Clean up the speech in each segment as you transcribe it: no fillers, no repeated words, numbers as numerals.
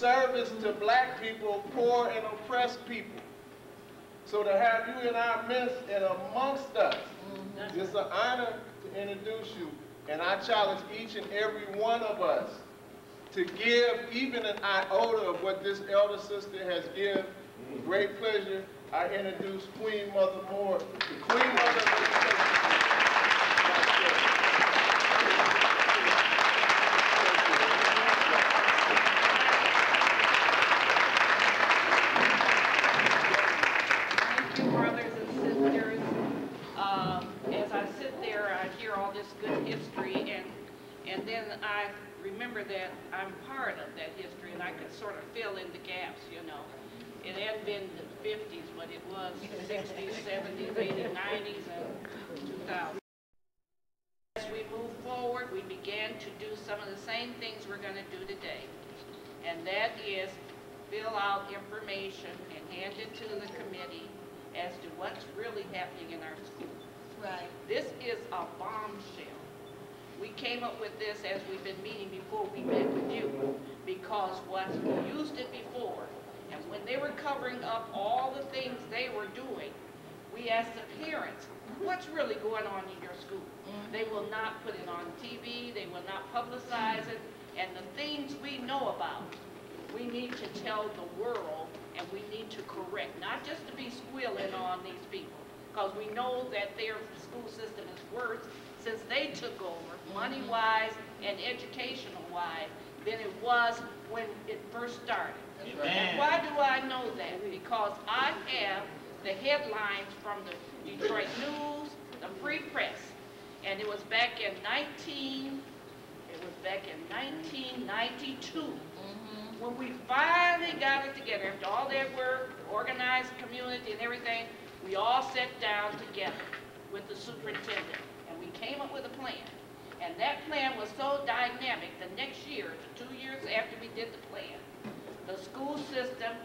service to black people, poor and oppressed people. So to have you in our midst and amongst us, it's an honor to introduce you. And I challenge each and every one of us to give even an iota of what this elder sister has given. With great pleasure, I introduce Queen Mother Moore, the Queen Mother of Education. And then I remember that I'm part of that history, and I could sort of fill in the gaps, you know. It hadn't been the 50s, but it was 60s, 70s, 80s, 90s, and 2000s. As we moved forward, we began to do some of the same things we're going to do today, and that is fill out information and hand it to the committee as to what's really happening in our schools. Right. This is a bombshell. We came up with this as we've been meeting before we met with you, because what we used it before, and when they were covering up all the things they were doing, we asked the parents, what's really going on in your school? They will not put it on TV, they will not publicize it, and the things we know about, we need to tell the world, and we need to correct, not just to be squealing on these people, because we know that their school system is worse since they took over, money-wise and educational-wise, than it was when it first started. And why do I know that? Because I have the headlines from the Detroit News, the Free Press, and it was back in 1992 when we finally got it together. After all that work, organized community and everything, we all sat down together with the superintendent. We came up with a plan, and that plan was so dynamic. The next year, 2 years after we did the plan, the school system,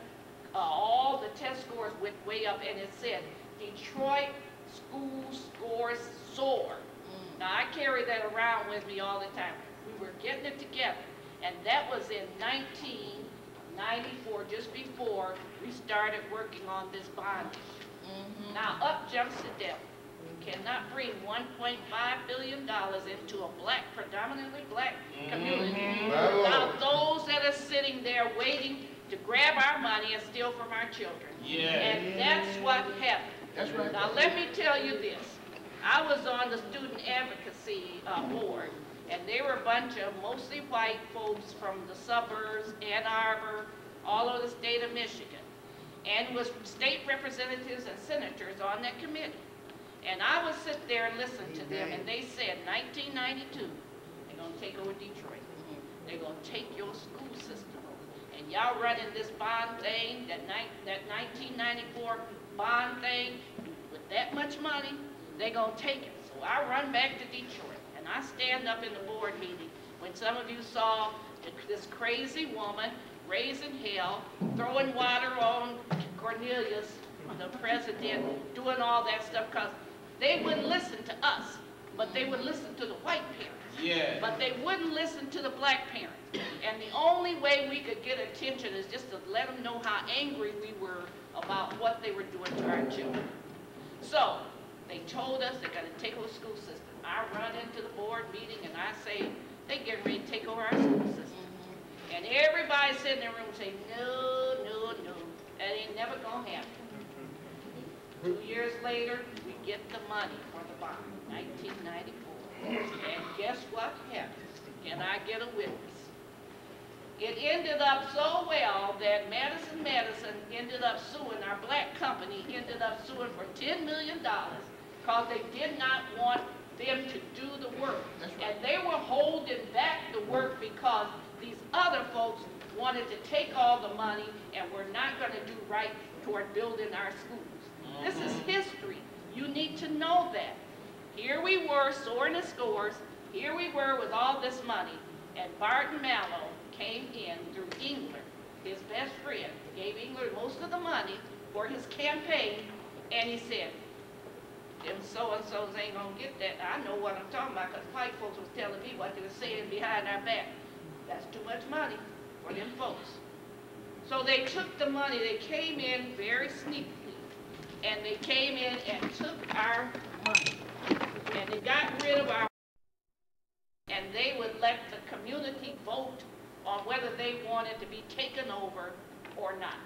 all the test scores went way up, and it said Detroit school scores soar. Now I carry that around with me all the time. We were getting it together, and that was in 1994, just before we started working on this bond issue. Now up jumps the devil. Cannot bring $1.5 billion into a predominantly black community. Now those that are sitting there waiting to grab our money and steal from our children. And that's what happened. That's right. Now let me tell you this. I was on the student advocacy board, and they were a bunch of mostly white folks from the suburbs, Ann Arbor, all over the state of Michigan, and was state representatives and senators on that committee. And I would sit there and listen to them, and they said, 1992, they're going to take over Detroit. They're going to take your school system over. And y'all running this bond thing, that 1994 bond thing, with that much money, they're going to take it. So I run back to Detroit, and I stand up in the board meeting when some of you saw this crazy woman raising hell, throwing water on Cornelius, the president, doing all that stuff, because they wouldn't listen to us, but they would listen to the white parents. But they wouldn't listen to the black parents. And the only way we could get attention is just to let them know how angry we were about what they were doing to our children. So they told us they're going to take over the school system. I run into the board meeting and I say, they getting ready to take over our school system. And everybody sitting in the room say, no, no, no, that ain't never going to happen. 2 years later, we get the money for the bond, 1994. And guess what happened? Can I get a witness? It ended up so well that Madison ended up suing, our black company ended up suing for $10 million because they did not want them to do the work. And they were holding back the work because these other folks wanted to take all the money and were not going to do right toward building our schools. This is history. You need to know that. Here we were soaring the scores. Here we were with all this money. And Barton Mallow came in through England. His best friend gave England most of the money for his campaign. And he said, them so-and-sos ain't going to get that. I know what I'm talking about because white folks was telling me what they were saying behind our back. That's too much money for them folks. So they took the money, they came in very sneakily, and they came in and took our money. And they got rid of our money, and they would let the community vote on whether they wanted to be taken over or not.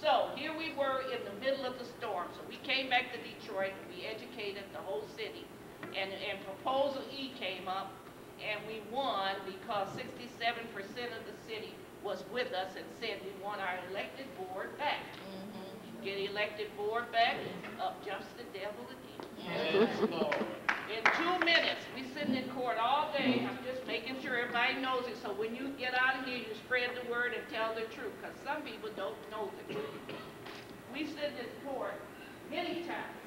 So here we were in the middle of the storm. So we came back to Detroit, and we educated the whole city. And Proposal E came up, and we won because 67% of the city was with us and said we want our elected board back. Get elected board back, up jumps the devil again. Yes, Lord. In 2 minutes, we sitting in court all day. I'm just making sure everybody knows it. So when you get out of here, you spread the word and tell the truth, because some people don't know the truth. We sit in court many times,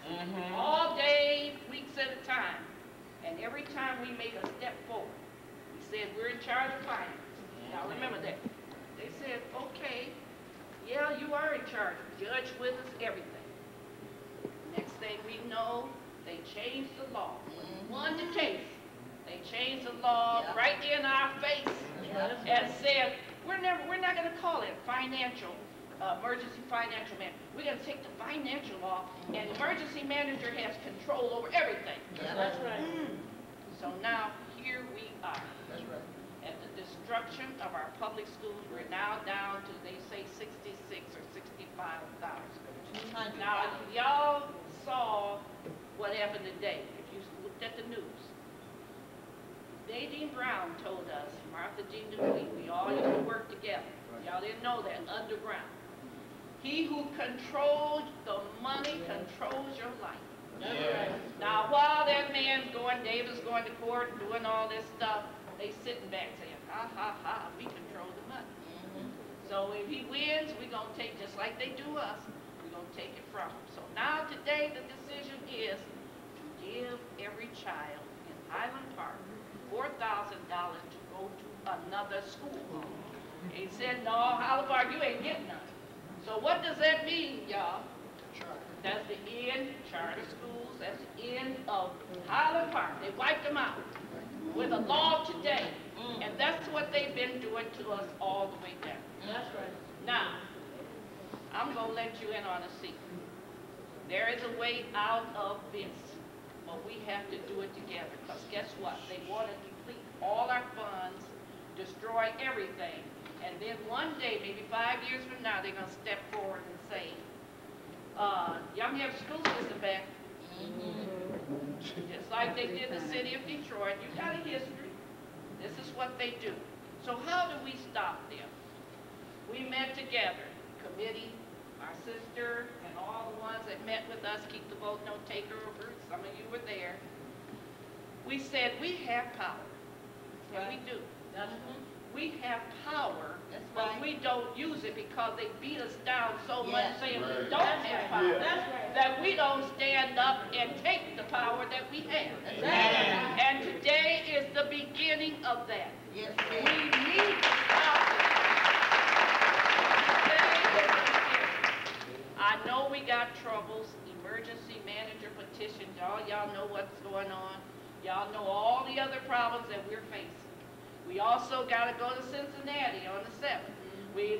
all day, weeks at a time. And every time we make a step forward, we said we're in charge of finance. Now remember that. They said, okay, yeah, you are in charge. Judge with us, everything. Next thing we know, they changed the law. Won the case. They changed the law right in our face and said, we're not going to call it financial, emergency financial manager. We're going to take the financial law, and emergency manager has control over everything. That's right. So now here we are. That's right. At the destruction of our public schools, we're now down to, they say, 66 or 65,000. Now, y'all saw what happened today, if you looked at the news. Nadine Brown told us, Martha Jean DeWee, we all used to work together. Y'all didn't know that, underground. He who controls the money controls your life. Yes. Now, while that man's going, David's going to court and doing all this stuff, they sitting back saying, ha, ha, ha, we control the money. So if he wins, we're going to take, just like they do us, we're going to take it from him. So now today the decision is to give every child in Highland Park $4,000 to go to another school. He said, no, Highland Park, you ain't getting none. So what does that mean, y'all? That's the end, charter schools, that's the end of Highland Park. They wiped them out with a law today. And that's what they've been doing to us all the way down. That's right. Now, I'm going to let you in on a secret. There is a way out of this, but we have to do it together. Because guess what? They want to deplete all our funds, destroy everything, and then one day, maybe 5 years from now, they're going to step forward and say, y'all can have school system back. Just like they did the city of Detroit. You got a history. This is what they do. So how do we stop them? We met together, committee, our sister, and all the ones that met with us, Keep the Vote No Takeover, some of you were there. We said we have power, and we do. We have power, but we don't use it because they beat us down so much saying we don't have power, that we don't stand up and take the power that we have. And today is the beginning of that. Yes, We need to stop it. Today is the beginning. I know we got troubles, emergency manager petition, y'all know what's going on. Y'all know all the other problems that we're facing. We also got to go to Cincinnati on the 7th.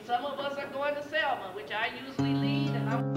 Some of us are going to Selma, which I usually lead, and I'm